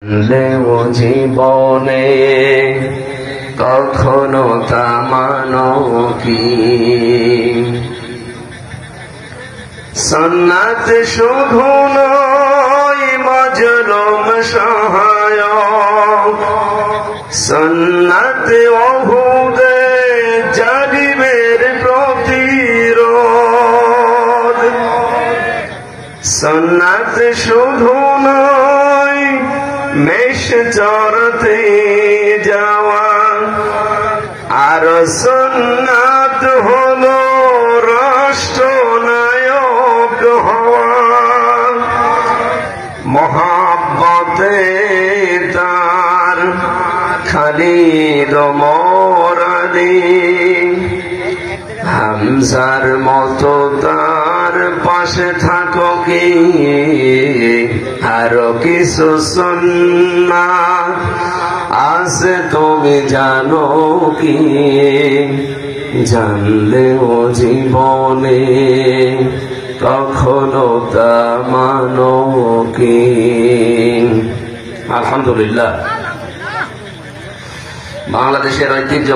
লেও জীবনে কখনো তা মানো কি? সুন্নাত শুধু নয় মাজলুম সহায়ক, সুন্নাত ওহুদে জালিমের প্রতিরোধ। সুন্নাত শুধু নয় মেষ চরতে যাওয়া, আর সুন্নাত হলো রাষ্ট্রনায়ক হওয়া। মহাব্বতে তার খালিদ ওমর আলী, হামজার মতো তার পাশে থাকো কি? আরো কিছু সুন্নাত আছে তুমি জানো কি? জানলেও জীবনে কখনো তা মানো কি? আলহামদুলিল্লাহ, বাংলাদেশের ঐতিহ্য